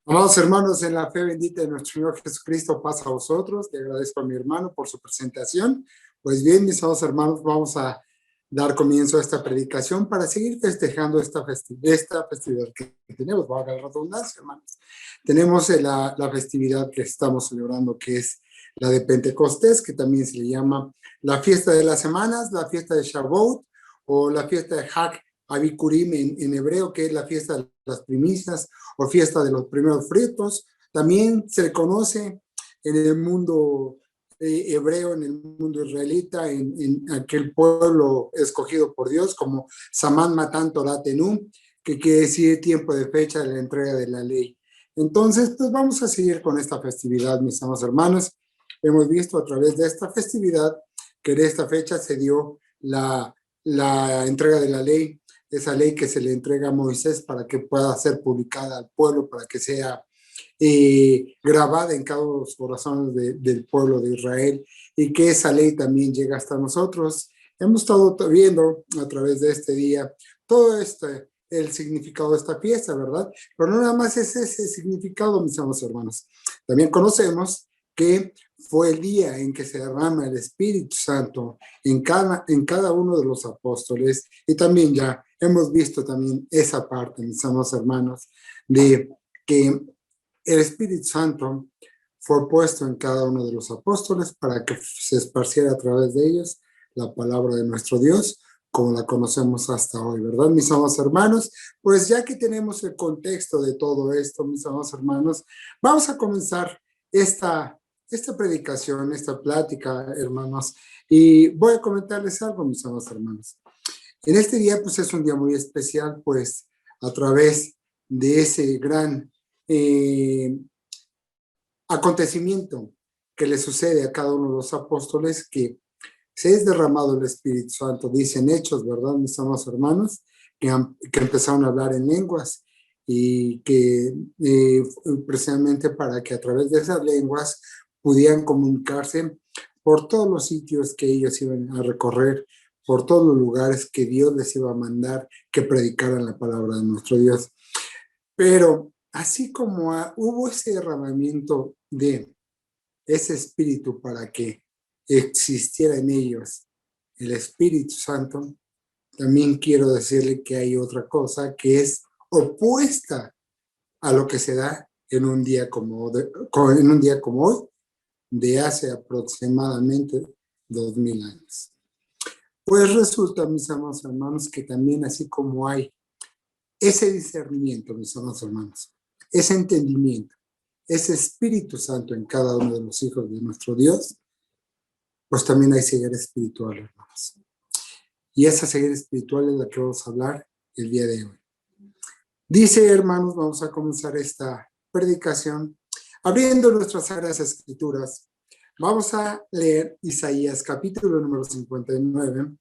Amados hermanos, en la fe bendita de nuestro Señor Jesucristo, paz a vosotros. Le agradezco a mi hermano por su presentación. Pues bien, mis amados hermanos, vamos a dar comienzo a esta predicación para seguir festejando esta festividad que tenemos. Valga la redundancia, hermanos. Tenemos la festividad que estamos celebrando, que es la de Pentecostés, que también se le llama la fiesta de las semanas, la fiesta de Shavuot o la fiesta de Hag Abikurim en hebreo, que es la fiesta de las primicias o fiesta de los primeros frutos. También se le conoce en el mundo hebreo, en el mundo israelita, en aquel pueblo escogido por Dios, como Samán Matan Torah Tenú, que quiere decir tiempo de fecha de la entrega de la ley. Entonces, pues vamos a seguir con esta festividad, mis amados hermanos. Hemos visto a través de esta festividad que en esta fecha se dio la entrega de la ley, esa ley que se le entrega a Moisés para que pueda ser publicada al pueblo, para que sea grabada en cada uno de los corazones del pueblo de Israel, y que esa ley también llega hasta nosotros. Hemos estado viendo a través de este día todo el significado de esta fiesta, ¿verdad? Pero no nada más es ese significado, mis amados hermanos. También conocemos que fue el día en que se derrama el Espíritu Santo en cada uno de los apóstoles, y también ya hemos visto también esa parte, mis amados hermanos, de que el Espíritu Santo fue puesto en cada uno de los apóstoles para que se esparciera a través de ellos la palabra de nuestro Dios, como la conocemos hasta hoy, ¿verdad, mis amados hermanos? Pues ya que tenemos el contexto de todo esto, mis amados hermanos, vamos a comenzar esta predicación, esta plática, hermanos, y voy a comentarles algo, mis amados hermanos. En este día, pues es un día muy especial, pues a través de ese gran acontecimiento que le sucede a cada uno de los apóstoles, que se es derramado el Espíritu Santo, dicen Hechos, ¿verdad, mis amados hermanos? Que empezaron a hablar en lenguas, y que precisamente para que a través de esas lenguas pudieran comunicarse por todos los sitios que ellos iban a recorrer, por todos los lugares que Dios les iba a mandar que predicaran la palabra de nuestro Dios. Pero así como hubo ese derramamiento de ese espíritu para que existiera en ellos el Espíritu Santo, también quiero decirle que hay otra cosa que es opuesta a lo que se da en un día como hoy, de hace aproximadamente 2000 años. Pues resulta, mis amados hermanos, que también así como hay ese discernimiento, mis amados hermanos, ese entendimiento, ese Espíritu Santo en cada uno de los hijos de nuestro Dios, pues también hay ceguera espiritual, hermanos. Y esa ceguera espiritual es la que vamos a hablar el día de hoy. Dice, hermanos, vamos a comenzar esta predicación abriendo nuestras Sagradas Escrituras. Vamos a leer Isaías, capítulo número 59,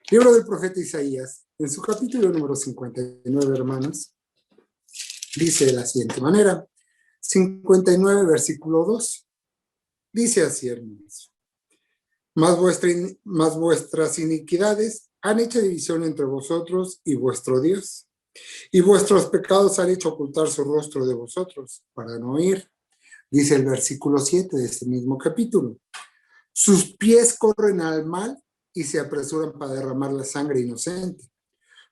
libro del profeta Isaías. En su capítulo número 59, hermanos, dice de la siguiente manera, 59, versículo 2, dice así, hermanos: Mas vuestras iniquidades han hecho división entre vosotros y vuestro Dios, y vuestros pecados han hecho ocultar su rostro de vosotros, para no oír. Dice el versículo 7 de este mismo capítulo: sus pies corren al mal y se apresuran para derramar la sangre inocente.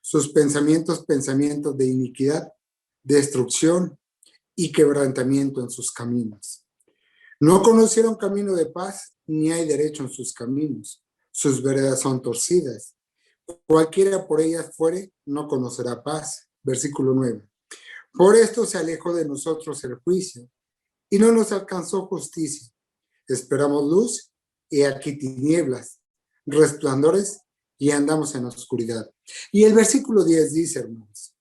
Sus pensamientos de iniquidad, destrucción y quebrantamiento en sus caminos. No conocieron camino de paz, ni hay derecho en sus caminos. Sus veredas son torcidas. Cualquiera por ellas fuere, no conocerá paz. Versículo 9. Por esto se alejó de nosotros el juicio, y no nos alcanzó justicia. Esperamos luz, y aquí tinieblas, resplandores, y andamos en la oscuridad. Y el versículo 10 dice, hermanos: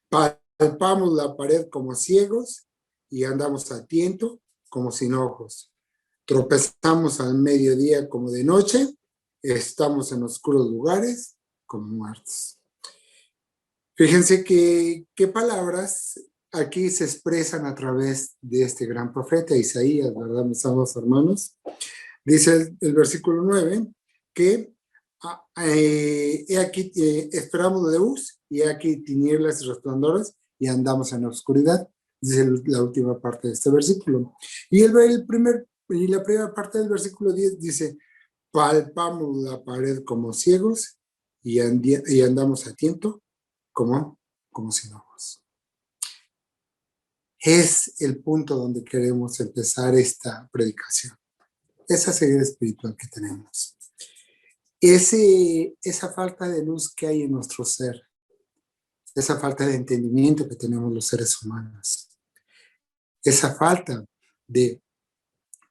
palpamos la pared como ciegos, y andamos a tiento como sin ojos. Tropezamos al mediodía como de noche, estamos en oscuros lugares como muertos. Fíjense qué palabras aquí se expresan a través de este gran profeta Isaías, ¿verdad, mis amados hermanos? Dice el versículo 9 que aquí esperamos luz, y aquí tinieblas y resplandores, y andamos en la oscuridad. dice la última parte de este versículo. Y la primera parte del versículo 10 dice, palpamos la pared como ciegos y andamos a tiento como sin ojos. Es el punto donde queremos empezar esta predicación. Esa ceguera espiritual que tenemos. Esa falta de luz que hay en nuestro ser. Esa falta de entendimiento que tenemos los seres humanos. Esa falta de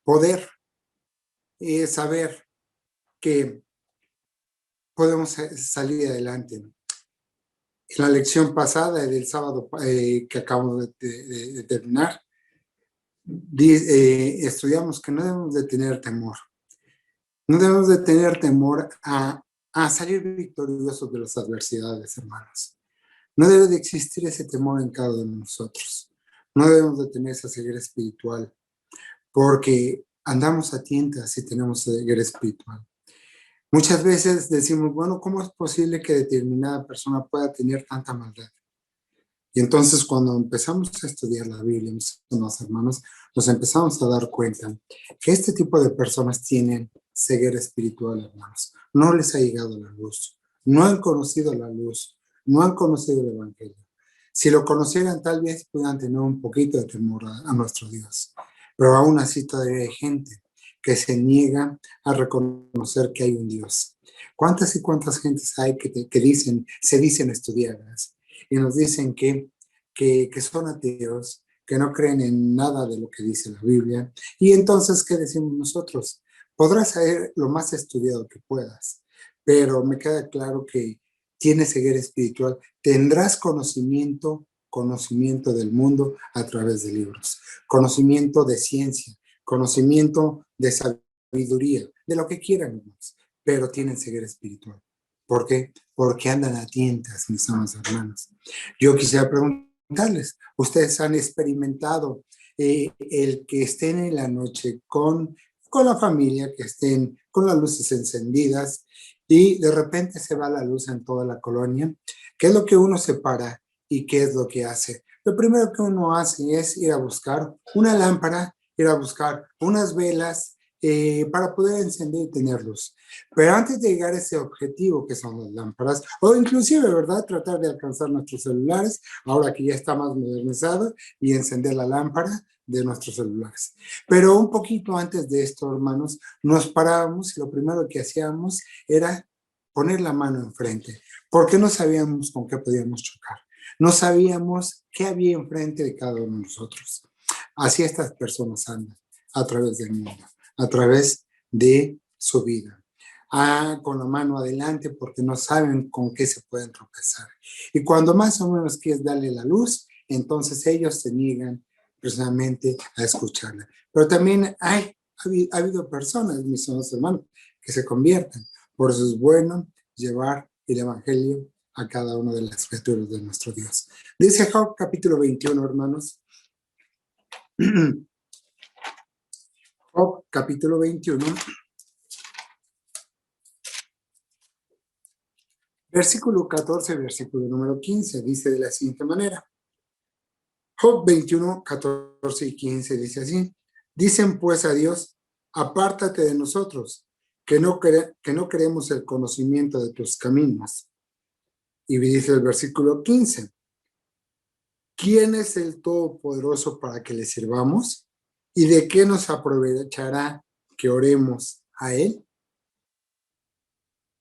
poder saber que podemos salir adelante. En la lección pasada del sábado que acabamos de terminar, estudiamos que no debemos de tener temor. No debemos de tener temor a salir victoriosos de las adversidades, hermanos. No debe de existir ese temor en cada uno de nosotros. No debemos de tener esa ceguera espiritual, porque andamos a tientas si tenemos ceguera espiritual. Muchas veces decimos, bueno, ¿cómo es posible que determinada persona pueda tener tanta maldad? Y entonces cuando empezamos a estudiar la Biblia, mis hermanos, nos empezamos a dar cuenta que este tipo de personas tienen ceguera espiritual, hermanos. No les ha llegado la luz, no han conocido la luz, no han conocido el Evangelio. Si lo conocieran, tal vez puedan tener un poquito de temor a nuestro Dios. Pero aún así todavía hay gente que se niega a reconocer que hay un Dios. ¿Cuántas y cuántas gentes hay que se dicen estudiadas y nos dicen que son ateos, que no creen en nada de lo que dice la Biblia? Y entonces, ¿qué decimos nosotros? Podrás ser lo más estudiado que puedas, pero me queda claro que tienes ceguera espiritual. Tendrás conocimiento del mundo a través de libros, conocimiento de ciencia, conocimiento de sabiduría, de lo que quieran, pero tienen ceguera espiritual. ¿Por qué? Porque andan a tientas, mis amados hermanos. Yo quisiera preguntarles, ¿ustedes han experimentado el que estén en la noche con la familia, que estén con las luces encendidas y de repente se va la luz en toda la colonia? ¿Qué es lo que uno separa y qué es lo que hace? Lo primero que uno hace es ir a buscar una lámpara, ir a buscar unas velas para poder encender y tener luz. Pero antes de llegar a ese objetivo que son las lámparas, o inclusive, ¿verdad?, tratar de alcanzar nuestros celulares, ahora que ya está más modernizado, y encender la lámpara de nuestros celulares. Pero un poquito antes de esto, hermanos, nos parábamos y lo primero que hacíamos era poner la mano enfrente, porque no sabíamos con qué podíamos chocar. No sabíamos qué había enfrente de cada uno de nosotros. Así estas personas andan a través del mundo, a través de su vida. Con la mano adelante porque no saben con qué se pueden tropezar. Y cuando más o menos quieres darle la luz, entonces ellos se niegan precisamente a escucharla. Pero también ha habido personas, mis hermanos, que se convierten. Por eso es bueno llevar el Evangelio a cada una de las criaturas de nuestro Dios. Dice Job capítulo 21, hermanos. Job capítulo 21. Versículo 14, versículo número 15, dice de la siguiente manera. Job 21, 14 y 15 dice así. Dicen pues a Dios, apártate de nosotros, que no queremos el conocimiento de tus caminos. Y dice el versículo 15. ¿Quién es el Todopoderoso para que le sirvamos? ¿Y de qué nos aprovechará que oremos a Él?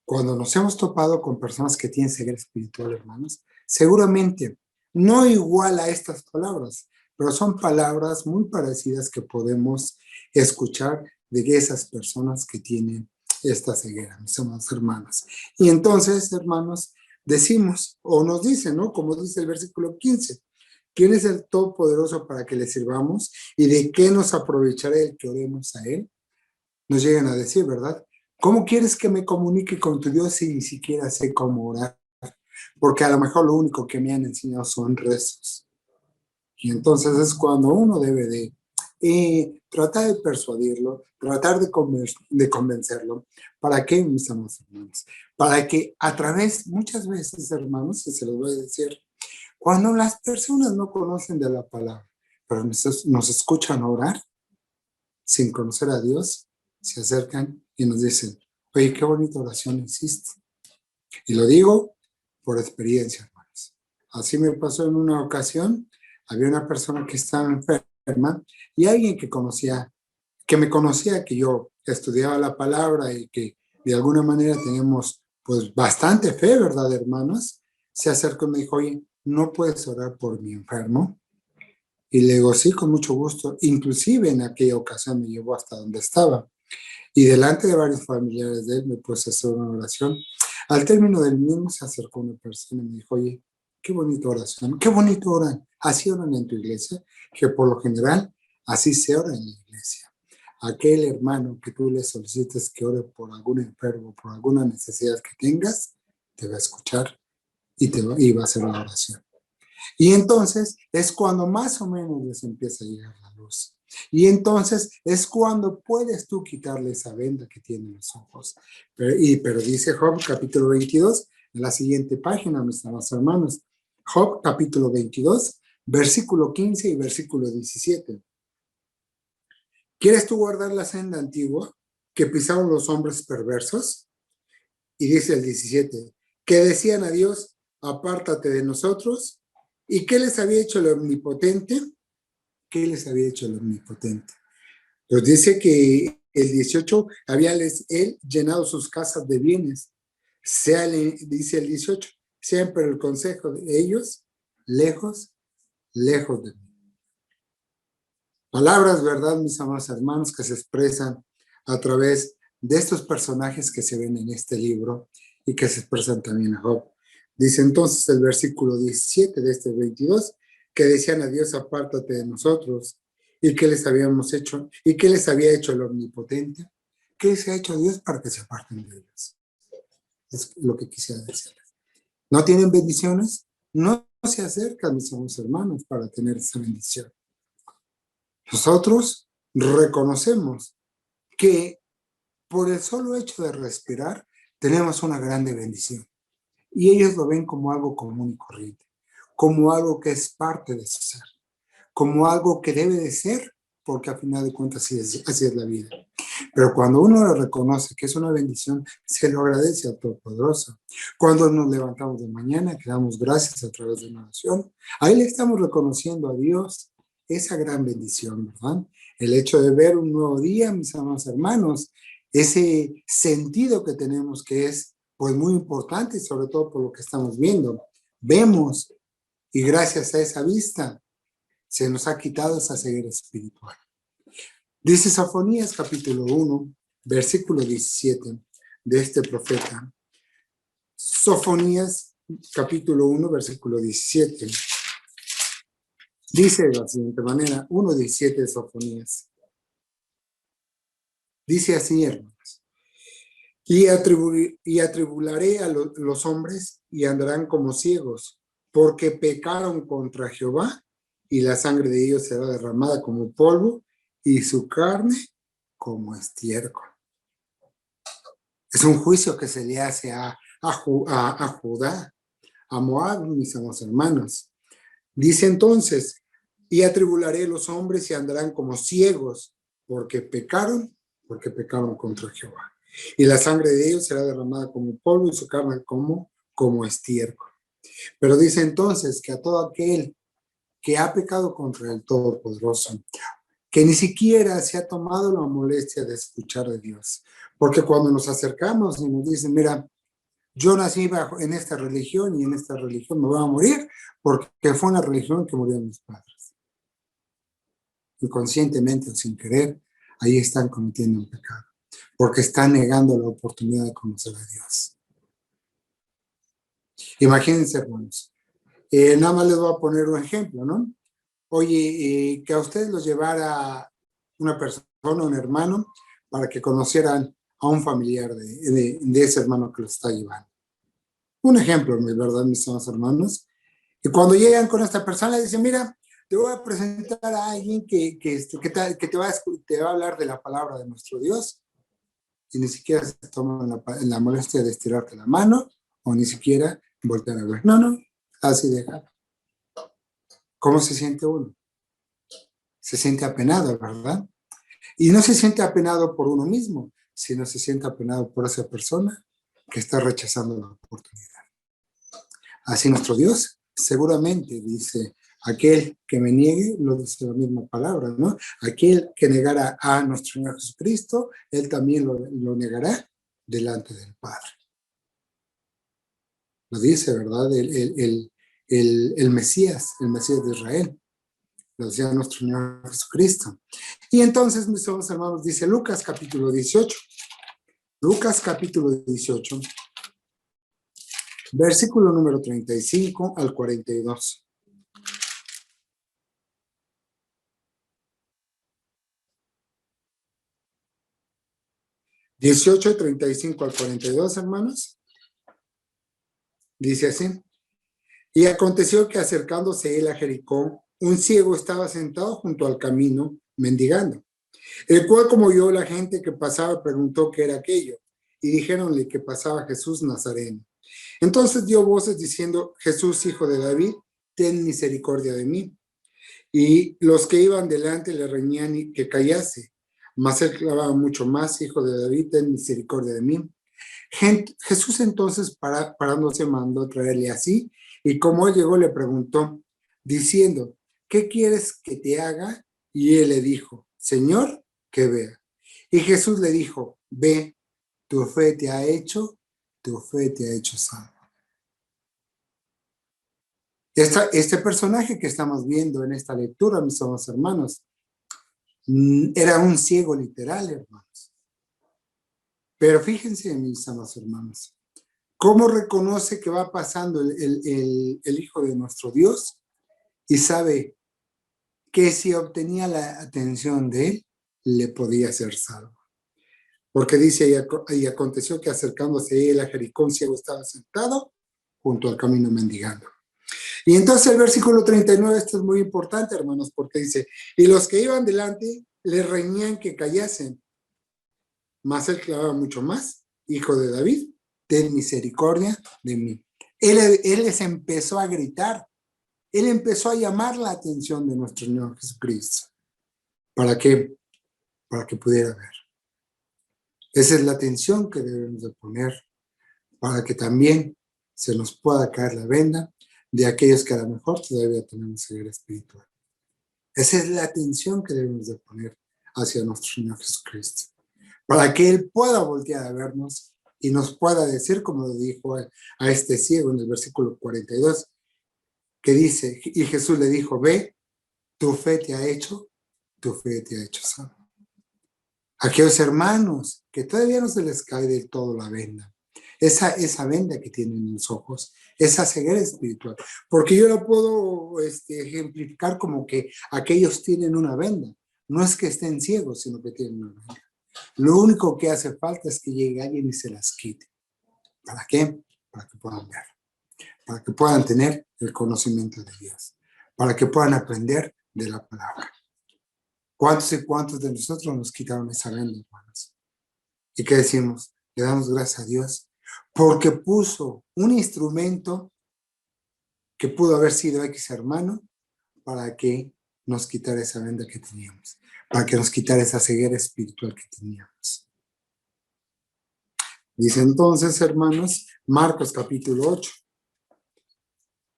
Cuando nos hemos topado con personas que tienen ceguera espiritual, hermanos, seguramente no igual a estas palabras, pero son palabras muy parecidas que podemos escuchar de esas personas que tienen esta ceguera, mis amados hermanos. Y entonces, hermanos, decimos, o nos dicen, ¿no? Como dice el versículo 15, ¿quién es el Todopoderoso para que le sirvamos? ¿Y de qué nos aprovechará el que oremos a Él? Nos llegan a decir, ¿verdad? ¿Cómo quieres que me comunique con tu Dios si ni siquiera sé cómo orar? Porque a lo mejor lo único que me han enseñado son rezos. Y entonces es cuando uno debe de tratar de persuadirlo, tratar de convencerlo. ¿Para qué, mis amados hermanos? Para que a través, muchas veces, hermanos, y se los voy a decir, cuando las personas no conocen de la palabra, pero nos escuchan orar sin conocer a Dios, se acercan y nos dicen, oye, qué bonita oración hiciste. Y lo digo por experiencia, hermanos. Así me pasó en una ocasión, había una persona que estaba enferma y alguien que me conocía, que yo estudiaba la palabra y que de alguna manera teníamos pues bastante fe, ¿verdad, hermanos? Se acercó y me dijo, oye, ¿no puedes orar por mi enfermo? Y le digo, sí, con mucho gusto. Inclusive en aquella ocasión me llevó hasta donde estaba. Y delante de varios familiares de él me puse a hacer una oración. Al término del mismo se acercó una persona y me dijo, oye, qué bonita oración, qué bonito oran. ¿Así oran en tu iglesia? Que por lo general así se ora en la iglesia. Aquel hermano que tú le solicites que ore por algún enfermo, por alguna necesidad que tengas, te va a escuchar y va a hacer una oración. Y entonces es cuando más o menos les empieza a llegar la luz. Y entonces es cuando puedes tú quitarle esa venda que tiene en los ojos. Pero dice Job capítulo 22, en la siguiente página, mis amados hermanos. Job capítulo 22, versículo 15 y versículo 17. ¿Quieres tú guardar la senda antigua que pisaron los hombres perversos? Y dice el 17, que decían a Dios, apártate de nosotros. ¿Y qué les había hecho el omnipotente? ¿Qué les había hecho el omnipotente? Pues dice que el 18 había él llenado sus casas de bienes. Dice el 18, siempre el consejo de ellos, lejos, lejos de mí. Palabras, ¿verdad, mis amados hermanos, que se expresan a través de estos personajes que se ven en este libro y que se expresan también a Job? Dice entonces el versículo 17 de este 22, que decían a Dios, apártate de nosotros, y qué les habíamos hecho, y qué les había hecho el omnipotente, qué les ha hecho Dios para que se aparten de ellos. Es lo que quisiera decirles. ¿No tienen bendiciones? No se acercan, mis amados hermanos, para tener esa bendición. Nosotros reconocemos que por el solo hecho de respirar tenemos una grande bendición. Y ellos lo ven como algo común y corriente, como algo que es parte de su ser, como algo que debe de ser, porque al final de cuentas así es la vida. Pero cuando uno lo reconoce que es una bendición, se lo agradece al Todopoderoso. Cuando nos levantamos de mañana, que damos gracias a través de una oración, ahí le estamos reconociendo a Dios esa gran bendición, ¿verdad? El hecho de ver un nuevo día, mis amados hermanos, ese sentido que tenemos que es pues muy importante, sobre todo por lo que estamos viendo. Vemos y gracias a esa vista se nos ha quitado esa ceguera espiritual. Dice Sofonías capítulo 1, versículo 17 de este profeta. Sofonías capítulo 1, versículo 17. Dice de la siguiente manera, 1:17 de Sofonías. Dice así, hermanos. Y atribularé a los hombres y andarán como ciegos, porque pecaron contra Jehová, y la sangre de ellos será derramada como polvo, y su carne como estiércol. Es un juicio que se le hace a Judá, a Moab, mis amados hermanos. Dice entonces, y atribularé a los hombres y andarán como ciegos, porque pecaron contra Jehová. Y la sangre de ellos será derramada como polvo y su carne como estiércol. Pero dice entonces que a todo aquel que ha pecado contra el Todopoderoso, que ni siquiera se ha tomado la molestia de escuchar de Dios. Porque cuando nos acercamos y nos dicen, mira, yo nací en esta religión y en esta religión me voy a morir porque fue una religión que murieron mis padres. Inconscientemente o sin querer, ahí están cometiendo un pecado, porque están negando la oportunidad de conocer a Dios. Imagínense, hermanos, nada más les voy a poner un ejemplo, ¿no? Oye, que a ustedes los llevara una persona, un hermano, para que conocieran a un familiar de ese hermano que los está llevando. Un ejemplo, ¿verdad, mis hermanos? Y cuando llegan con esta persona, le dicen, mira, te voy a presentar a alguien que te va a hablar de la palabra de nuestro Dios, y ni siquiera se toman la molestia de estirarte la mano, o ni siquiera voltear a ver. No, así deja. ¿Cómo se siente uno? se siente apenado, ¿verdad? Y no se siente apenado por uno mismo, sino se siente apenado por esa persona que está rechazando la oportunidad. Así nuestro Dios seguramente dice, aquel que me niegue, lo dice la misma palabra, ¿no? Aquel que negara a nuestro Señor Jesucristo, Él también lo negará delante del Padre. Lo dice, ¿verdad? El Mesías de Israel. Lo decía nuestro Señor Jesucristo. Y entonces, mis hermanos, dice Lucas capítulo 18. Lucas capítulo 18, versículo número 35 al 42. 18, 35 al 42, hermanos. Dice así. Y aconteció que acercándose él a Jericó, un ciego estaba sentado junto al camino, mendigando. El cual, como oyó la gente que pasaba, preguntó qué era aquello. Y dijéronle que pasaba Jesús Nazareno. Entonces dio voces diciendo, Jesús, hijo de David, ten misericordia de mí. Y los que iban delante le reñían que callase. Mas él clamaba mucho más, hijo de David, ten misericordia de mí. Jesús entonces parándose mandó a traerle así, y como él llegó le preguntó, diciendo, ¿qué quieres que te haga? Y él le dijo, Señor, que vea. Y Jesús le dijo, ve, tu fe te ha hecho salvo. Este personaje que estamos viendo en esta lectura, mis amados hermanos, era un ciego literal, hermanos. Pero fíjense, mis amados hermanos, cómo reconoce que va pasando el Hijo de nuestro Dios y sabe que si obtenía la atención de él, le podía ser salvo. Porque dice, y aconteció que acercándose él a Jericó, un ciego estaba sentado junto al camino mendigando. Y entonces el versículo 39, esto es muy importante, hermanos, porque dice, y los que iban delante le reñían que callasen, mas él clamaba mucho más, hijo de David, ten misericordia de mí. Él les empezó a gritar, él empezó a llamar la atención de nuestro Señor Jesucristo. ¿Para qué? Para que pudiera ver. Esa es la atención que debemos de poner para que también se nos pueda caer la venda de aquellos que a lo mejor todavía tenemos ceguera espiritual. Esa es la atención que debemos de poner hacia nuestro Señor Jesucristo, para que Él pueda voltear a vernos y nos pueda decir, como lo dijo a este ciego en el versículo 42, que dice, y Jesús le dijo, ve, tu fe te ha hecho salvo. Aquellos hermanos que todavía no se les cae del todo la venda, esa venda que tienen en los ojos, esa ceguera espiritual, porque yo lo puedo ejemplificar como que aquellos tienen una venda, no es que estén ciegos, sino que tienen una venda. Lo único que hace falta es que llegue alguien y se las quite. ¿Para qué? Para que puedan ver, para que puedan tener el conocimiento de Dios, para que puedan aprender de la palabra. ¿Cuántos y cuántos de nosotros nos quitaron esa venda, hermanos? ¿Y qué decimos? Le damos gracias a Dios porque puso un instrumento que pudo haber sido X hermano para que nos quitara esa venda que teníamos, para que nos quitara esa ceguera espiritual que teníamos. Dice entonces, hermanos, Marcos capítulo 8.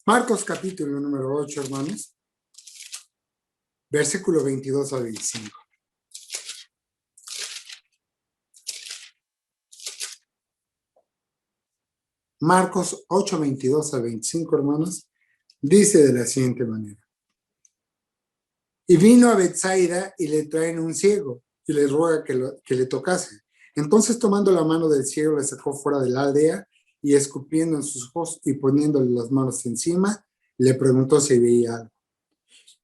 Marcos capítulo número 8, hermanos, versículo 22 al 25. Marcos 8, 22 al 25, hermanos, dice de la siguiente manera. Y vino a Betsaida y le traen un ciego y le ruega que le tocase. Entonces tomando la mano del ciego le sacó fuera de la aldea y escupiendo en sus ojos y poniéndole las manos encima, le preguntó si veía algo.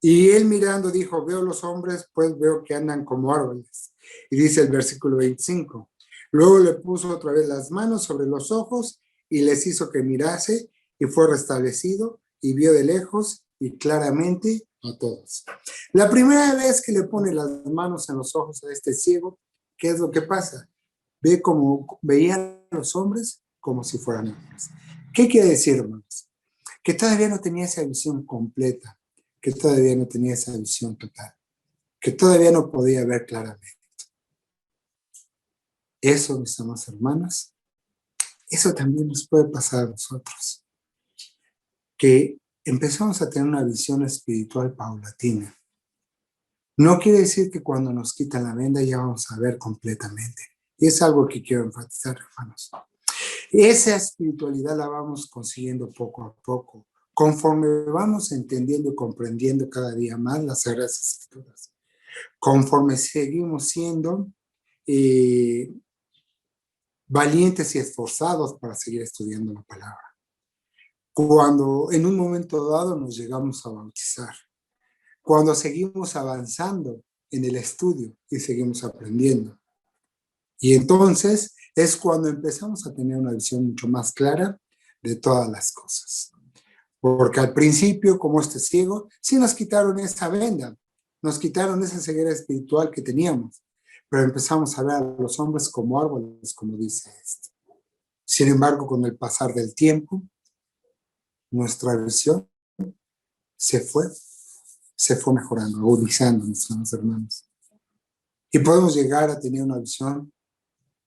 Y él mirando dijo, veo los hombres, pues veo que andan como árboles. Y dice el versículo 25. Luego le puso otra vez las manos sobre los ojos y les hizo que mirase y fue restablecido y vio de lejos y claramente a todos. La primera vez que le pone las manos en los ojos a este ciego, ¿qué es lo que pasa? Ve como veían los hombres como si fueran hombres. ¿Qué quiere decir, hermanos? Que todavía no tenía esa visión completa, que todavía no tenía esa visión total. que todavía no podía ver claramente. Eso, mis amados hermanos, eso también nos puede pasar a nosotros, que empezamos a tener una visión espiritual paulatina. No quiere decir que cuando nos quitan la venda ya vamos a ver completamente. Y es algo que quiero enfatizar, hermanos. Esa espiritualidad la vamos consiguiendo poco a poco, conforme vamos entendiendo y comprendiendo cada día más las Sagradas Escrituras. Conforme seguimos siendo valientes y esforzados para seguir estudiando la palabra. Cuando en un momento dado nos llegamos a bautizar, cuando seguimos avanzando en el estudio y seguimos aprendiendo. Y entonces es cuando empezamos a tener una visión mucho más clara de todas las cosas. Porque al principio, como este ciego, sí nos quitaron esa venda, nos quitaron esa ceguera espiritual que teníamos, pero empezamos a ver a los hombres como árboles, como dice esto. Sin embargo, con el pasar del tiempo, nuestra visión se fue mejorando, agudizando, nuestros hermanos. Y podemos llegar a tener una visión,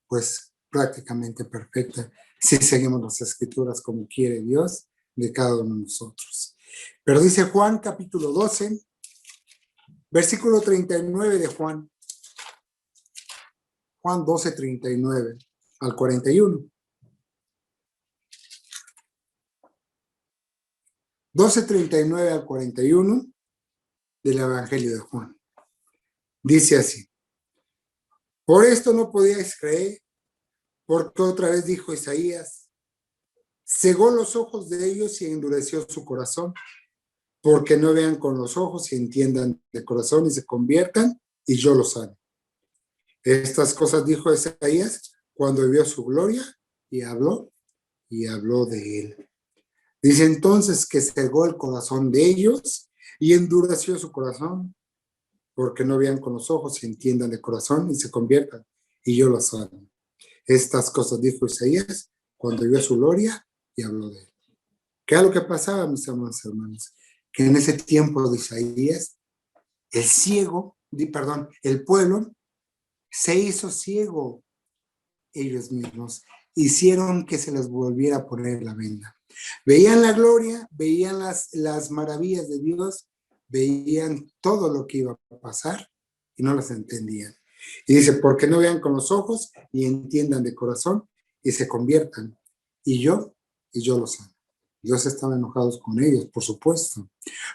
pues, prácticamente perfecta, si seguimos las Escrituras como quiere Dios de cada uno de nosotros. Pero dice Juan, capítulo 12, versículo 39 de Juan. Juan 12, 39 al 41. 12, 39 al 41 del Evangelio de Juan. Dice así: por esto no podíais creer, porque otra vez dijo Isaías, cegó los ojos de ellos y endureció su corazón, porque no vean con los ojos y entiendan de corazón y se conviertan, y yo los sane. Estas cosas dijo Isaías cuando vio su gloria y habló de él. Dice entonces que cegó el corazón de ellos y endureció su corazón, porque no vean con los ojos y entiendan de corazón y se conviertan, y yo los sano. Estas cosas dijo Isaías cuando vio su gloria y habló de él. ¿Qué es lo que pasaba, mis amados hermanos? Que en ese tiempo de Isaías, el pueblo se hizo ciego ellos mismos. Hicieron que se les volviera a poner la venda. Veían la gloria, veían las maravillas de Dios, veían todo lo que iba a pasar y no las entendían. Y dice, porque no vean con los ojos y entiendan de corazón y se conviertan. Y yo los sano. Dios estaba enojado con ellos, por supuesto.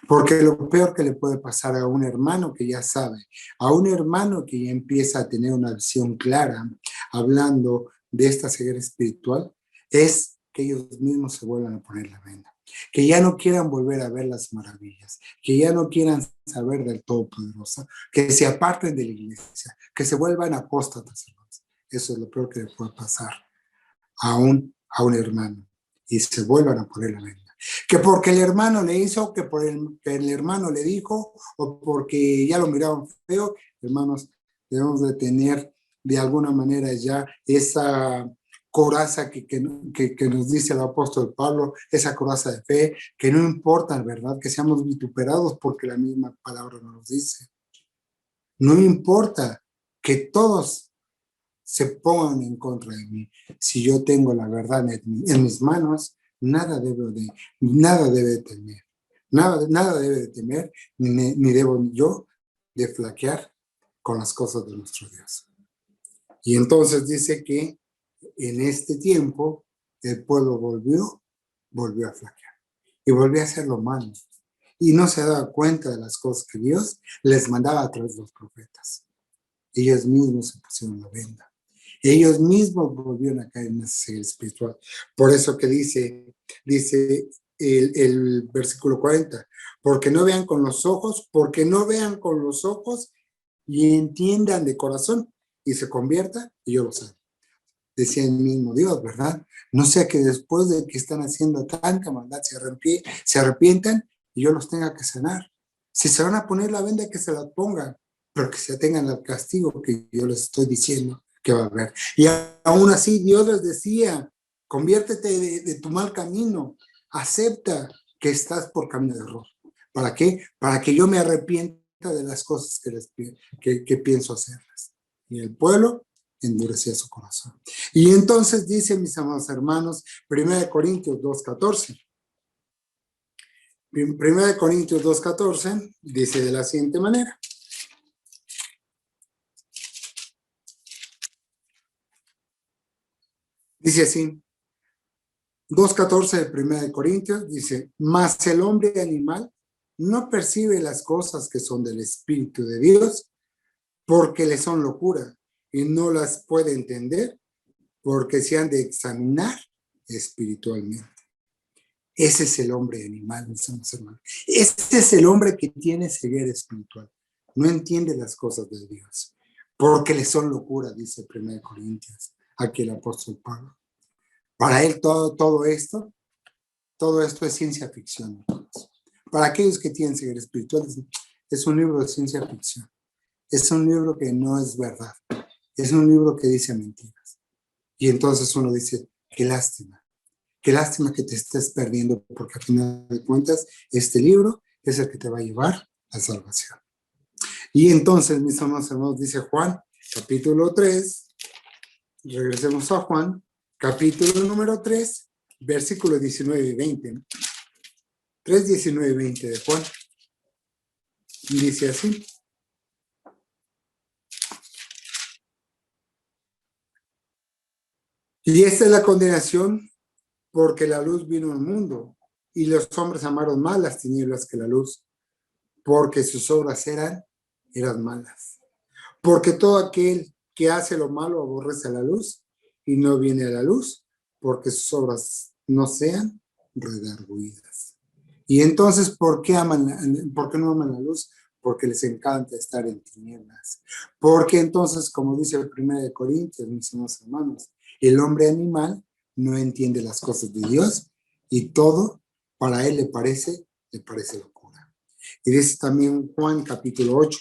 Porque lo peor que le puede pasar a un hermano que ya sabe, a un hermano que ya empieza a tener una visión clara, hablando de esta ceguera espiritual, es que ellos mismos se vuelvan a poner la venda. Que ya no quieran volver a ver las maravillas, que ya no quieran saber del Todopoderoso, que se aparten de la iglesia, que se vuelvan apóstatas. Eso es lo peor que le puede pasar a un hermano, y se vuelvan a poner la venda. Que porque el hermano le hizo, que el hermano le dijo, o porque ya lo miraban feo. Hermanos, debemos de tener de alguna manera ya esa coraza que nos dice el apóstol Pablo, esa coraza de fe, que no importa, ¿verdad?, que seamos vituperados, porque la misma palabra nos dice. No importa que todos se pongan en contra de mí. Si yo tengo la verdad en mis manos, nada debe temer. Nada debe de temer, ni debo yo de flaquear con las cosas de nuestro Dios. Y entonces dice que en este tiempo el pueblo volvió a flaquear y volvió a hacer lo malo. Y no se daba cuenta de las cosas que Dios les mandaba a través de los profetas. Ellos mismos se pusieron la venda. Ellos mismos volvieron a caer en esa ceguera espiritual. Por eso que dice el versículo 40, porque no vean con los ojos y entiendan de corazón y se convierta, y yo lo sé. Decía el mismo Dios, ¿verdad? No sea que después de que están haciendo tanta maldad se arrepientan y yo los tenga que sanar. Si se van a poner la venda, que se la pongan, pero que se tengan el castigo que yo les estoy diciendo que va a haber. Y aún así Dios les decía, conviértete de tu mal camino, acepta que estás por camino de error. ¿Para qué? Para que yo me arrepienta de las cosas que pienso hacerles. Y el pueblo endurecía su corazón. Y entonces dice, mis amados hermanos, 1 Corintios 2:14. 1 Corintios 2:14 dice de la siguiente manera. Dice así, 2:14 de 1 Corintios dice, mas el hombre animal no percibe las cosas que son del Espíritu de Dios porque le son locura y no las puede entender porque se han de examinar espiritualmente. Ese es el hombre animal, mis hermanos. Ese es el hombre que tiene ceguera espiritual. No entiende las cosas de Dios porque le son locura, dice 1 Corintios, aquí el apóstol Pablo. Para él todo esto es ciencia ficción. Para aquellos que tienen ceguera espiritual, es un libro de ciencia ficción. Es un libro que no es verdad. Es un libro que dice mentiras. Y entonces uno dice, qué lástima que te estés perdiendo, porque al final de cuentas, este libro es el que te va a llevar a salvación. Y entonces, mis amados hermanos, dice Juan, capítulo 3, regresemos a Juan, capítulo número 3, versículos 19 y 20. 3, 19 y 20 de Juan. Dice así. Y esta es la condenación, porque la luz vino al mundo, y los hombres amaron más las tinieblas que la luz, porque sus obras eran malas. Porque todo aquel que hace lo malo aborrece a la luz, y no viene a la luz, porque sus obras no sean redargüidas. Y entonces, ¿por qué no aman la luz? Porque les encanta estar en tinieblas. Porque entonces, como dice el 1 Corintios, mis hermanos, el hombre animal no entiende las cosas de Dios y todo para él le parece locura. Y dice también Juan capítulo 8.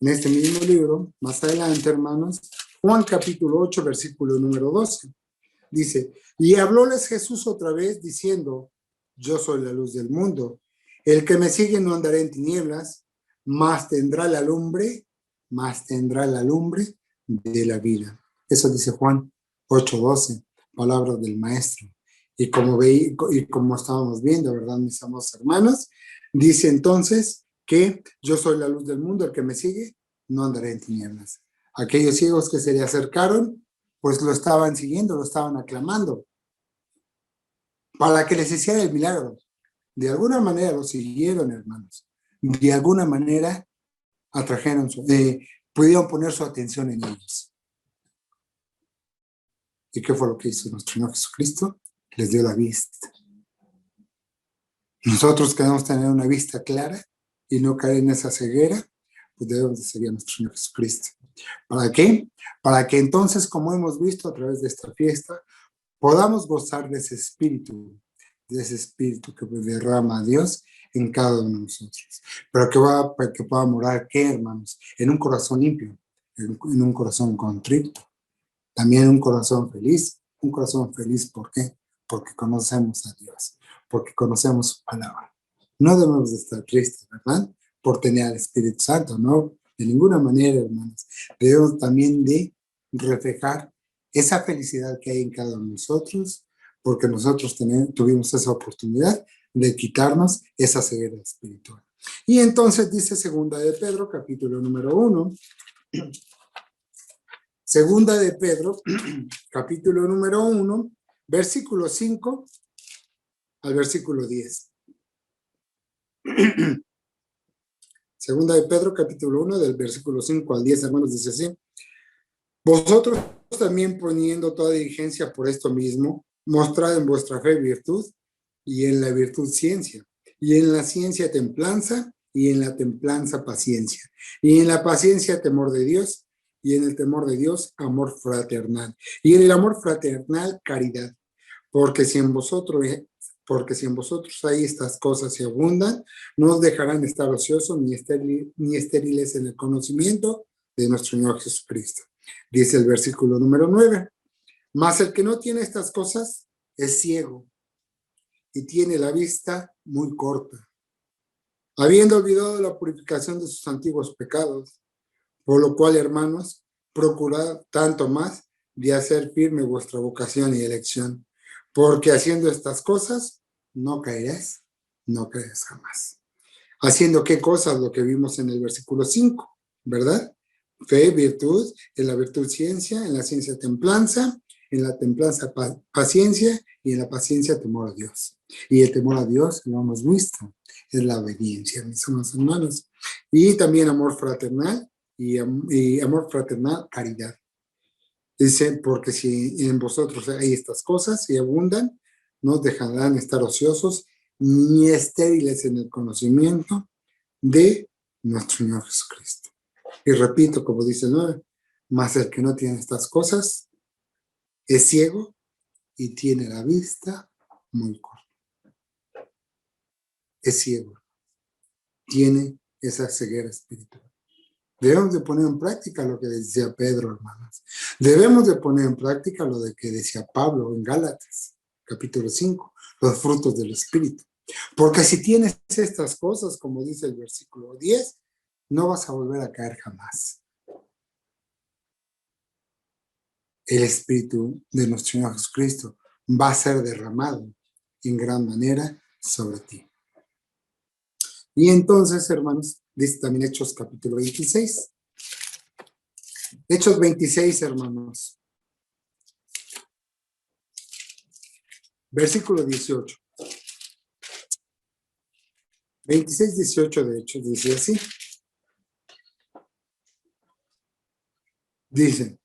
En este mismo libro, más adelante, hermanos, Juan capítulo 8, versículo número 12. Dice, y hablóles Jesús otra vez diciendo, yo soy la luz del mundo. El que me sigue no andará en tinieblas, mas tendrá la lumbre de la vida. Eso dice Juan 8:12, palabras del maestro. Y como estábamos viendo, ¿verdad, mis amados hermanos? Dice entonces que yo soy la luz del mundo, el que me sigue no andará en tinieblas. Aquellos ciegos que se le acercaron, pues lo estaban siguiendo, lo estaban aclamando, para que les hiciera el milagro. De alguna manera lo siguieron, hermanos. De alguna manera pudieron poner su atención en ellos. ¿Y qué fue lo que hizo nuestro Señor Jesucristo? Les dio la vista. Nosotros queremos tener una vista clara y no caer en esa ceguera, pues debemos de seguir a nuestro Señor Jesucristo. ¿Para qué? Para que entonces, como hemos visto a través de esta fiesta, podamos gozar de ese espíritu que derrama a Dios en cada uno de nosotros. Pero que pueda morar, ¿qué, hermanos? En un corazón limpio, en un corazón contrito, también un corazón feliz. Un corazón feliz, ¿por qué? Porque conocemos a Dios, porque conocemos su palabra. No debemos de estar tristes, ¿verdad? Por tener al Espíritu Santo, no, de ninguna manera, hermanos. Debemos también de reflejar esa felicidad que hay en cada uno de nosotros, porque nosotros tuvimos esa oportunidad de quitarnos esa ceguera espiritual. Y entonces dice Segunda de Pedro, capítulo número 1. Segunda de Pedro, capítulo número 1, versículo 5 al versículo 10. Segunda de Pedro, capítulo 1, del versículo 5 al 10, hermanos, dice así. Vosotros también poniendo toda diligencia por esto mismo, mostrad en vuestra fe virtud, y en la virtud ciencia, y en la ciencia templanza, y en la templanza paciencia, y en la paciencia temor de Dios, y en el temor de Dios amor fraternal, y en el amor fraternal caridad, porque si en vosotros hay estas cosas y abundan, no os dejarán estar ociosos ni estériles en el conocimiento de nuestro Señor Jesucristo. Dice el versículo número 9, mas el que no tiene estas cosas es ciego y tiene la vista muy corta. habiendo olvidado la purificación de sus antiguos pecados, por lo cual, hermanos, procurad tanto más de hacer firme vuestra vocación y elección, porque haciendo estas cosas, no caerás, no caerás jamás. ¿Haciendo qué cosas? Lo que vimos en el versículo 5, ¿verdad? Fe, virtud, en la virtud ciencia, en la ciencia templanza, en la templanza paciencia y en la paciencia temor a Dios. Y el temor a Dios, lo hemos visto, es la obediencia, mis hermanos. Y también amor fraternal y amor fraternal, caridad. Dice, porque si en vosotros hay estas cosas y abundan, no dejarán estar ociosos ni estériles en el conocimiento de nuestro Señor Jesucristo. Y repito, como dice el 9, mas el que no tiene estas cosas es ciego y tiene la vista muy corta. Es ciego, tiene esa ceguera espiritual. Debemos de poner en práctica lo que decía Pedro, hermanos. Debemos de poner en práctica lo de que decía Pablo en Gálatas, capítulo 5, los frutos del Espíritu. Porque si tienes estas cosas, como dice el versículo 10, no vas a volver a caer jamás. El Espíritu de nuestro Señor Jesucristo va a ser derramado en gran manera sobre ti. Y entonces, hermanos, dice también Hechos capítulo 26. Hechos 26, hermanos. Versículo 18. 26, 18 de Hechos dice así. Dice,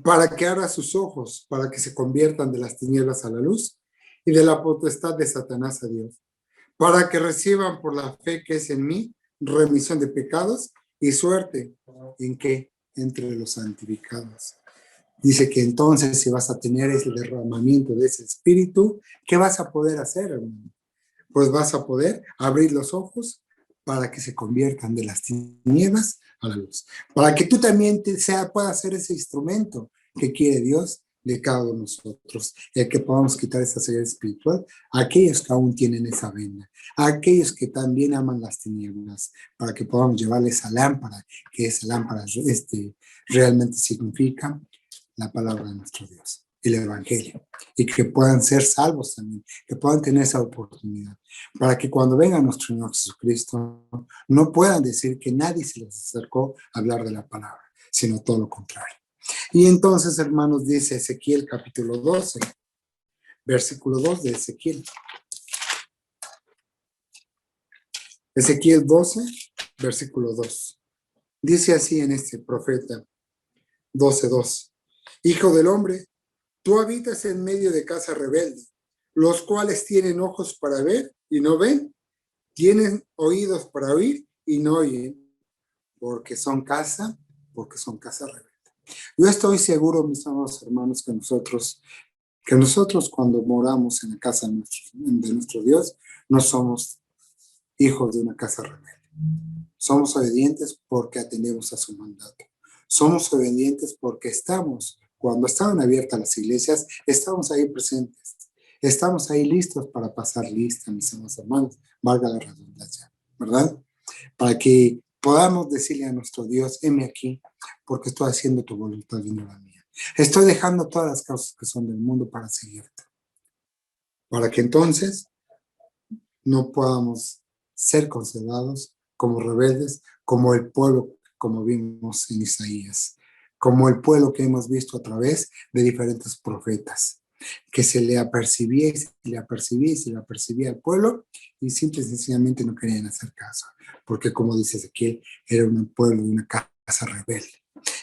para que abra sus ojos, para que se conviertan de las tinieblas a la luz y de la potestad de Satanás a Dios, para que reciban por la fe que es en mí remisión de pecados y suerte. ¿En qué? Entre los santificados. Dice que entonces si vas a tener ese derramamiento de ese espíritu, ¿qué vas a poder hacer, hermano? Pues vas a poder abrir los ojos para que se conviertan de las tinieblas a la luz. Para que tú también puedas ser ese instrumento que quiere Dios de cada uno de nosotros. El que podamos quitar esa ceguera espiritual a aquellos que aún tienen esa venda, a aquellos que también aman las tinieblas, para que podamos llevarles esa lámpara, que esa lámpara realmente significa la palabra de nuestro Dios, el Evangelio, y que puedan ser salvos también, que puedan tener esa oportunidad, para que cuando venga nuestro Señor Jesucristo no puedan decir que nadie se les acercó a hablar de la palabra, sino todo lo contrario. Y entonces, hermanos, dice Ezequiel capítulo 12, versículo 2 de Ezequiel. Ezequiel 12, versículo 2. Dice así en este profeta 12:2. Hijo del hombre, tú habitas en medio de casa rebelde, los cuales tienen ojos para ver y no ven, tienen oídos para oír y no oyen, porque son casa rebelde. Yo estoy seguro, mis amados hermanos, que nosotros cuando moramos en la casa de nuestro Dios, no somos hijos de una casa rebelde. Somos obedientes porque atendemos a su mandato. Somos obedientes porque cuando estaban abiertas las iglesias, estamos ahí presentes. Estamos ahí listos para pasar lista, mis amados hermanos, valga la redundancia, ¿verdad? Para que podamos decirle a nuestro Dios, heme aquí, porque estoy haciendo tu voluntad y no la mía. Estoy dejando todas las cosas que son del mundo para seguirte. Para que entonces no podamos ser considerados como rebeldes, como el pueblo, como vimos en Isaías, como el pueblo que hemos visto a través de diferentes profetas, que se le apercibía y se le apercibía y se le apercibía al pueblo y simple y sencillamente no querían hacer caso, porque como dice Ezequiel, era un pueblo de una casa rebelde.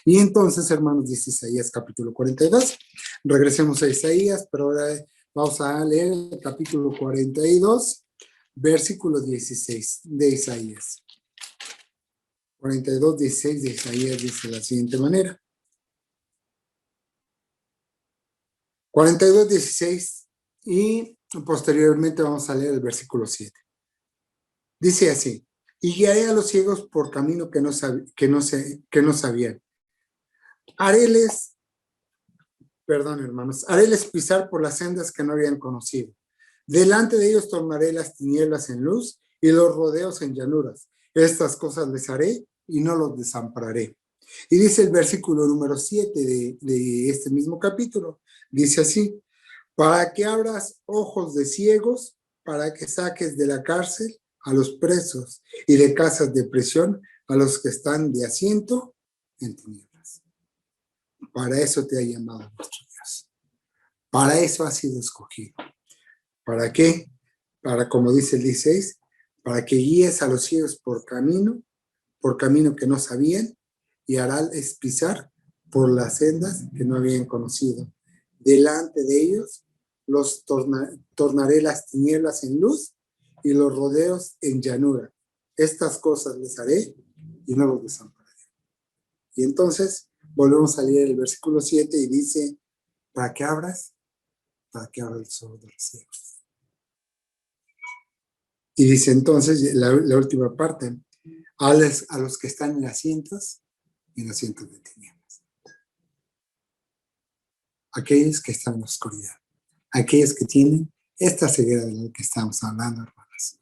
Y entonces, hermanos, dice Isaías capítulo 42, regresemos a Isaías, pero ahora vamos a leer el capítulo 42, versículo 16 de Isaías. 42, 16 de Isaías dice de la siguiente manera. 42, 16 y posteriormente vamos a leer el versículo 7. Dice así, y guiaré a los ciegos por camino que no sabían. Haréles pisar por las sendas que no habían conocido. Delante de ellos tornaré las tinieblas en luz y los rodeos en llanuras. Estas cosas les haré y no los desampararé. Y dice el versículo número 7 de este mismo capítulo, dice así: para que abras ojos de ciegos, para que saques de la cárcel a los presos y de casas de prisión a los que están de asiento en tinieblas. Para eso te ha llamado nuestro Dios. Para eso has sido escogido. ¿Para qué? Para, como dice el 16, para que guíes a los ciegos por camino que no sabían, y harás pisar por las sendas que no habían conocido. Delante de ellos los tornaré las tinieblas en luz y los rodeos en llanura. Estas cosas les haré y no los desampararé. Y entonces volvemos a leer el versículo 7 y dice: para que abras los ojos de los ciegos. Y dice entonces la última parte: a los que están en asientos de tinieblas. Aquellos que están en la oscuridad. Aquellos que tienen esta ceguera de la que estamos hablando, hermanos.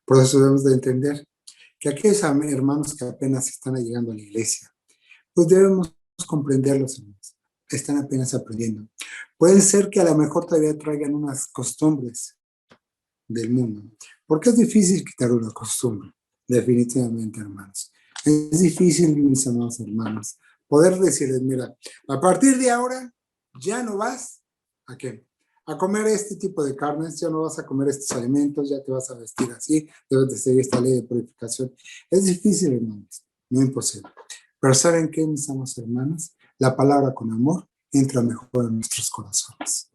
Por eso debemos de entender que aquellos hermanos que apenas están llegando a la iglesia, pues debemos comprenderlos, hermanos. Están apenas aprendiendo. Puede ser que a lo mejor todavía traigan unas costumbres del mundo, porque es difícil quitar una costumbre, definitivamente, hermanos. Es difícil, mis amados hermanos, poder decirles: mira, a partir de ahora ya no vas ¿a qué? A comer este tipo de carnes, ya no vas a comer estos alimentos, ya te vas a vestir así, debes de seguir esta ley de purificación. Es difícil, hermanos, no imposible. Pero ¿saben qué, mis amados hermanos? La palabra con amor entra mejor en nuestros corazones.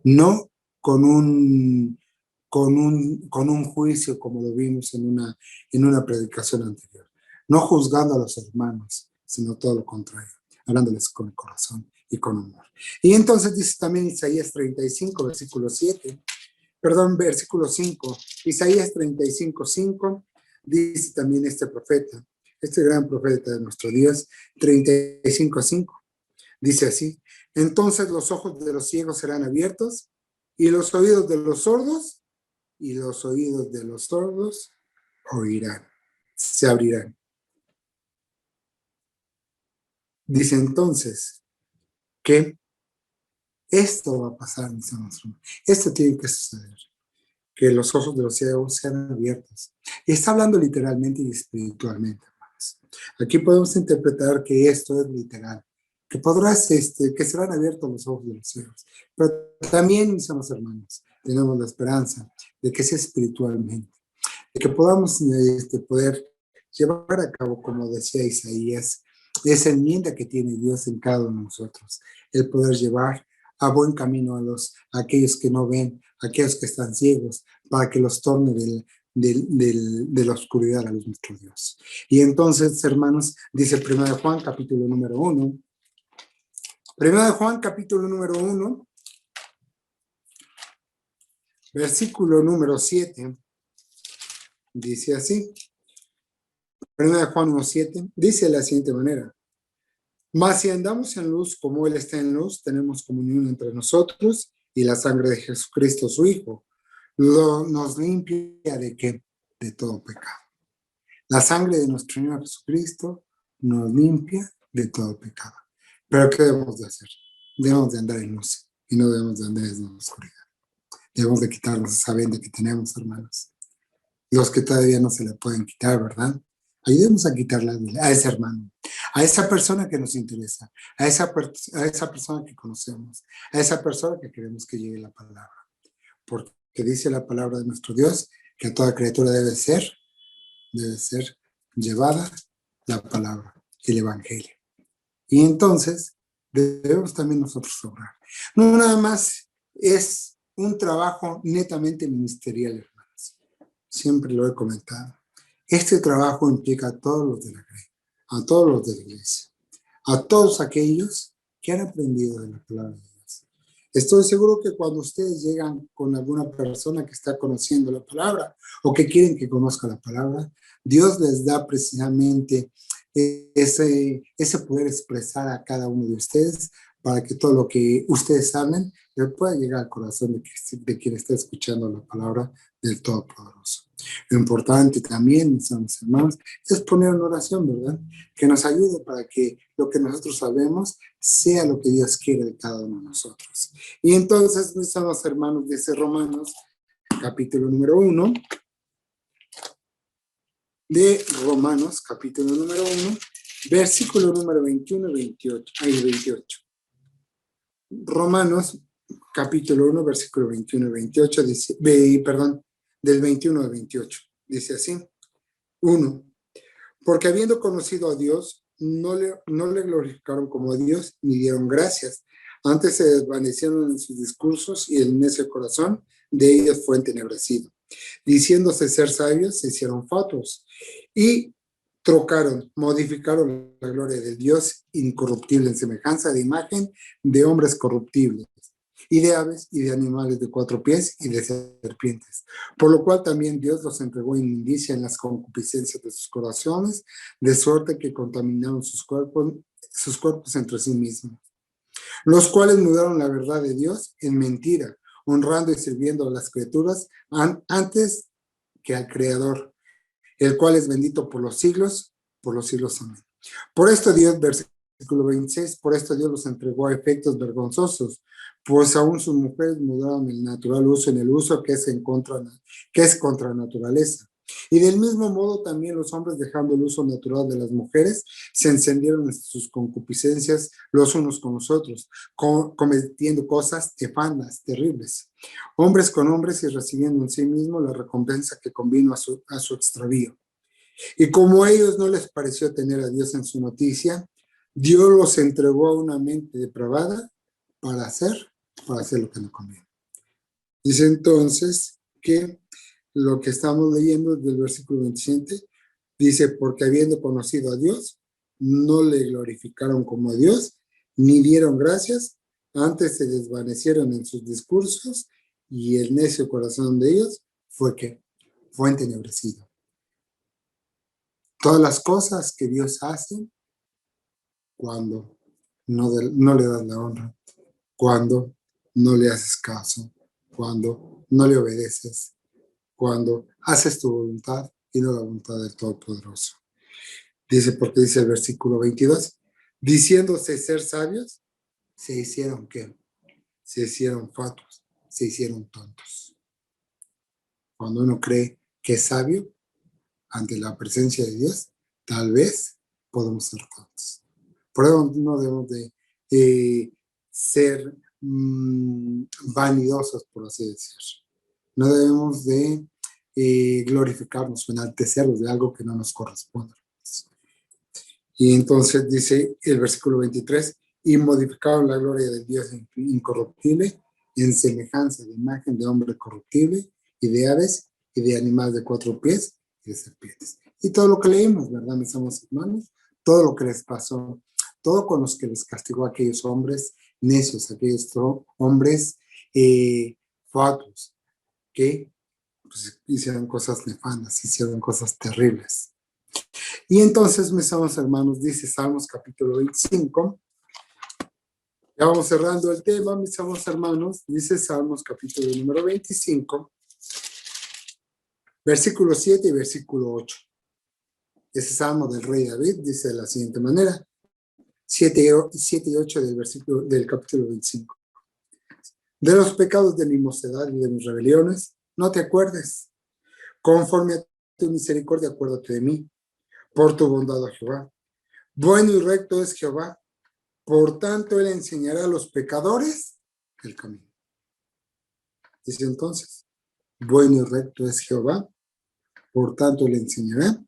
No con un juicio, como lo vimos en una predicación anterior. No juzgando a los hermanos, sino todo lo contrario, hablándoles con el corazón y con amor. Y entonces dice también Isaías 35, versículo 5, Isaías 35, 5, dice también este profeta, este gran profeta de nuestro Dios, 35, 5, dice así: entonces los ojos de los ciegos serán abiertos y los oídos de los sordos oirán, se abrirán. Dice entonces que esto va a pasar, mis hermanos. Esto tiene que suceder, que los ojos de los ciegos sean abiertos. Y está hablando literalmente y espiritualmente, hermanos. Aquí podemos interpretar que esto es literal, que que serán abiertos los ojos de los ciegos. Pero también, mis hermanos, tenemos la esperanza de que sea espiritualmente, de que podamos poder llevar a cabo, como decía Isaías, esa enmienda que tiene Dios en cada uno de nosotros, el poder llevar a buen camino a aquellos que no ven, a aquellos que están ciegos, para que los torne de la oscuridad a la luz de nuestro Dios. Y entonces, hermanos, dice 1 Juan, capítulo número 1, 1 Juan, capítulo número 1, versículo número 7, dice así: 1 Juan 1:7, dice de la siguiente manera: mas si andamos en luz como Él está en luz, tenemos comunión entre nosotros, y la sangre de Jesucristo, su Hijo, nos limpia ¿de qué? De todo pecado. La sangre de nuestro Señor Jesucristo nos limpia de todo pecado. ¿Pero qué debemos de hacer? Debemos de andar en luz y no debemos de andar en la oscuridad. Debemos de quitarnos esa venda que tenemos, hermanos. Los que todavía no se le pueden quitar, ¿verdad? Ayudemos a quitarla a ese hermano, a esa persona que nos interesa, a esa persona que conocemos, a esa persona que queremos que llegue la palabra. Porque dice la palabra de nuestro Dios que a toda criatura debe ser llevada la palabra, el evangelio. Y entonces debemos también nosotros obrar. No nada más es un trabajo netamente ministerial, hermanos. Siempre lo he comentado. Este trabajo implica a todos los de la iglesia, a todos los de la iglesia, a todos aquellos que han aprendido de la palabra de Dios. Estoy seguro que cuando ustedes llegan con alguna persona que está conociendo la palabra o que quieren que conozca la palabra, Dios les da precisamente ese poder expresar a cada uno de ustedes para que todo lo que ustedes hablen le pueda llegar al corazón de quien está escuchando la palabra del Todopoderoso. Lo importante también, mis hermanos, es poner en oración, ¿verdad? Que nos ayude para que lo que nosotros sabemos sea lo que Dios quiere de cada uno de nosotros. Y entonces, mis amados hermanos, dice Romanos, capítulo número 1, de Romanos, capítulo número 1, versículo número 21 y 28. Romanos, capítulo 1, versículo 21 y 28, dice, del 21 al 28, dice así: 1. Porque habiendo conocido a Dios, no le glorificaron como a Dios, ni dieron gracias. Antes se desvanecieron en sus discursos y el necio corazón de ellos fue entenebrecido. Diciéndose ser sabios, se hicieron fatuos y modificaron la gloria del Dios incorruptible en semejanza de imagen de hombres corruptibles, y de aves, y de animales de 4 pies, y de serpientes. Por lo cual también Dios los entregó en inmundicia en las concupiscencias de sus corazones, de suerte que contaminaron sus cuerpos entre sí mismos, los cuales mudaron la verdad de Dios en mentira, honrando y sirviendo a las criaturas antes que al Creador, el cual es bendito por los siglos, amén. Por esto Dios, versículo 26, por esto Dios los entregó a efectos vergonzosos, pues aún sus mujeres mudaron el natural uso en el uso que es contra naturaleza. Y del mismo modo también los hombres, dejando el uso natural de las mujeres, se encendieron en sus concupiscencias los unos con los otros, cometiendo cosas tefanas, terribles, hombres con hombres, y recibiendo en sí mismo la recompensa que convino a su extravío. Y como a ellos no les pareció tener a Dios en su noticia, Dios los entregó a una mente depravada para hacer lo que no conviene. Dice entonces que lo que estamos leyendo del versículo 27, dice, porque habiendo conocido a Dios, no le glorificaron como a Dios, ni dieron gracias, antes se desvanecieron en sus discursos, y el necio corazón de ellos fue entenebrecido. Todas las cosas que Dios hace, cuando no le das la honra, cuando no le haces caso, cuando no le obedeces, cuando haces tu voluntad y no la voluntad del Todopoderoso. Dice, porque dice el versículo 22, diciéndose ser sabios, se hicieron ¿qué? Se hicieron fatuos, se hicieron tontos. Cuando uno cree que es sabio, ante la presencia de Dios, tal vez podemos ser tontos. Por eso no debemos de ser vanidosos, por así decir. No debemos de glorificarnos o enaltecernos de algo que no nos corresponde. Y entonces dice el versículo 23, y modificaron la gloria del Dios incorruptible en semejanza de imagen de hombre corruptible y de aves y de animales de 4 pies y de serpientes. Y todo lo que leímos, ¿verdad, mis amados hermanos? Todo lo que les pasó, todo con los que les castigó a aquellos hombres necios, aquellos hombres fatuos, que pues, hicieron cosas nefandas, hicieron cosas terribles. Y entonces, mis amados hermanos, dice Salmos capítulo 25, ya vamos cerrando el tema, mis amados hermanos, dice Salmos capítulo número 25, versículo 7 y versículo 8. Ese salmo del rey David dice de la siguiente manera, 7 y 8 del capítulo 25. De los pecados de mi mocedad y de mis rebeliones, no te acuerdes. Conforme a tu misericordia, acuérdate de mí. Por tu bondad, oh Jehová. Bueno y recto es Jehová. Por tanto, él enseñará a los pecadores el camino. Dice entonces, bueno y recto es Jehová. Por tanto, le enseñará.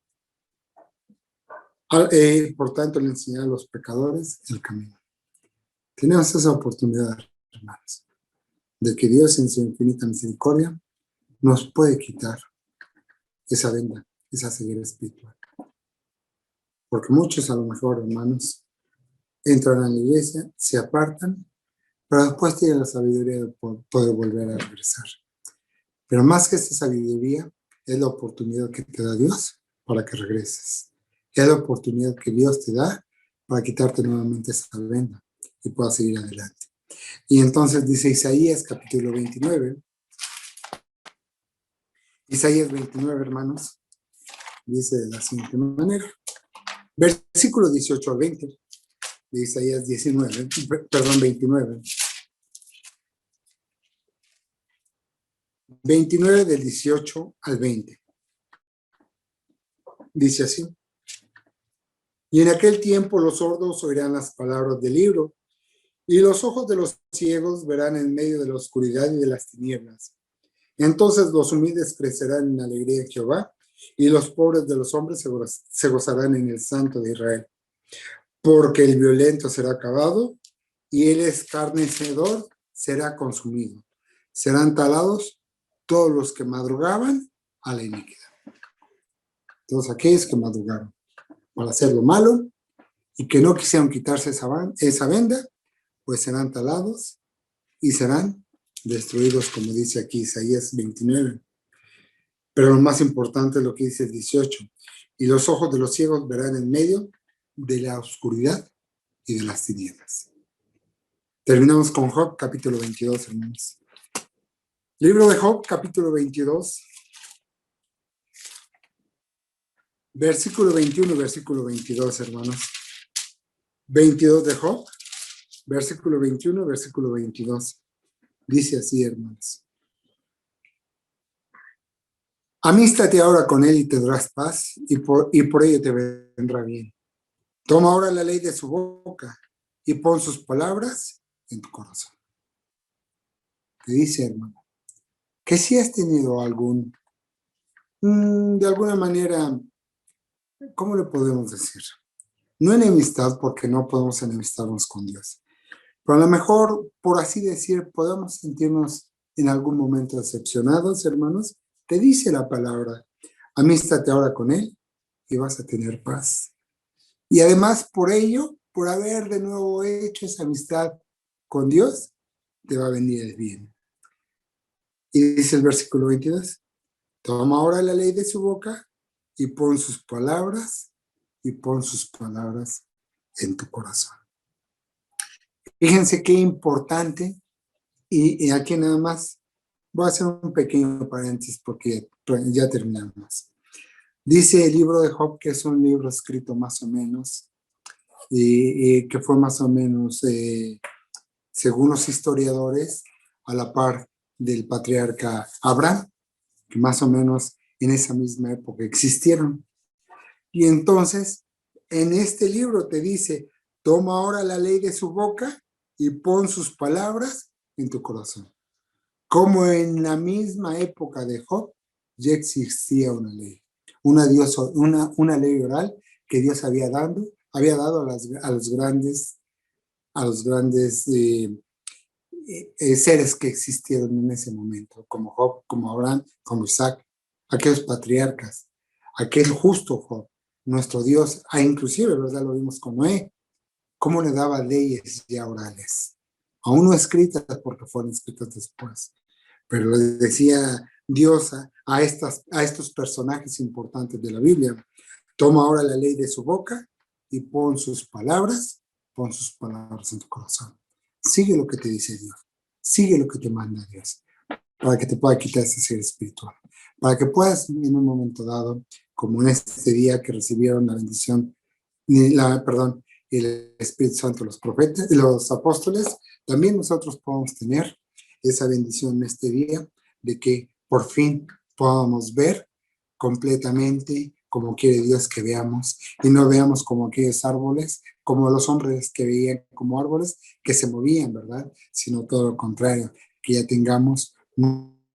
Por tanto, le enseñará a los pecadores el camino. Tenemos esa oportunidad, hermanos, de que Dios en su infinita misericordia nos puede quitar esa venda, esa ceguera espiritual. Porque muchos a lo mejor, hermanos, entran a la iglesia, se apartan, pero después tienen la sabiduría de poder volver a regresar. Pero más que esa sabiduría, es la oportunidad que te da Dios para que regreses. Es la oportunidad que Dios te da para quitarte nuevamente esa venda. y puedas seguir adelante. Y entonces dice Isaías capítulo 29. Isaías 29, hermanos, dice de la siguiente manera. Versículo 18 al 20 de Isaías 29. 29 del 18 al 20. Dice así. Y en aquel tiempo los sordos oirán las palabras del libro, y los ojos de los ciegos verán en medio de la oscuridad y de las tinieblas. Entonces los humildes crecerán en alegría en Jehová, y los pobres de los hombres se gozarán en el Santo de Israel. Porque el violento será acabado, y el escarnecedor será consumido. Serán talados todos los que madrugaban a la iniquidad. Todos aquellos que madrugaron para hacer lo malo y que no quisieron quitarse esa venda, pues serán talados y serán destruidos, como dice aquí Isaías 29. Pero lo más importante es lo que dice el 18. Y los ojos de los ciegos verán en medio de la oscuridad y de las tinieblas. Terminamos con Job, capítulo 22, hermanos. Libro de Job, capítulo 22, versículo 21 y versículo 22, hermanos. 22 de Job, versículo 21 y versículo 22. Dice así, hermanos. Amístate ahora con él y tendrás paz, y por ello te vendrá bien. Toma ahora la ley de su boca y pon sus palabras en tu corazón. Te dice, hermano, que si has tenido de alguna manera, ¿cómo le podemos decir? No enemistad, porque no podemos enemistarnos con Dios. Pero a lo mejor, por así decir, podemos sentirnos en algún momento decepcionados, hermanos. Te dice la palabra, amístate ahora con él y vas a tener paz. Y además, por ello, por haber de nuevo hecho esa amistad con Dios, te va a venir el bien. Y dice el versículo 22, toma ahora la ley de su boca y pon sus palabras en tu corazón. Fíjense qué importante, y aquí nada más voy a hacer un pequeño paréntesis porque ya terminamos. Dice el libro de Job que es un libro escrito más o menos, y que fue más o menos, según los historiadores, a la par del patriarca Abraham, que más o menos en esa misma época existieron. Y entonces, en este libro te dice, toma ahora la ley de su boca y pon sus palabras en tu corazón. Como en la misma época de Job, ya existía una ley, una ley oral que Dios había dado a los grandes seres que existieron en ese momento, como Job, como Abraham, como Isaac, aquellos patriarcas, aquel justo Job, nuestro Dios, inclusive, ¿verdad? Lo vimos con Noé, cómo le daba leyes ya orales, aún no escritas porque fueron escritas después, pero le decía Dios a estos personajes importantes de la Biblia, toma ahora la ley de su boca y pon sus palabras en tu corazón. Sigue lo que te dice Dios, sigue lo que te manda Dios, para que te pueda quitar ese ser espiritual, para que puedas en un momento dado, como en este día que recibieron la bendición, el Espíritu Santo, los profetas, los apóstoles, también nosotros podamos tener esa bendición en este día, de que por fin podamos ver completamente como quiere Dios que veamos, y no veamos como aquellos árboles, como los hombres que veían como árboles que se movían, ¿verdad? Sino todo lo contrario, que ya tengamos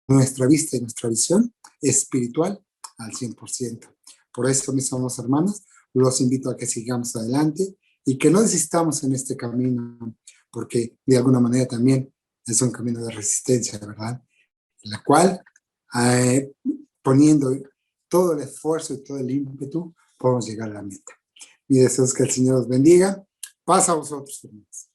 nuestra vista y nuestra visión espiritual al 100%. Por eso, mis amados hermanos, los invito a que sigamos adelante y que no desistamos en este camino, porque de alguna manera también es un camino de resistencia, ¿verdad? En la cual, poniendo todo el esfuerzo y todo el ímpetu, podemos llegar a la meta. Mi deseo es que el Señor os bendiga. Paz a vosotros, hermanos.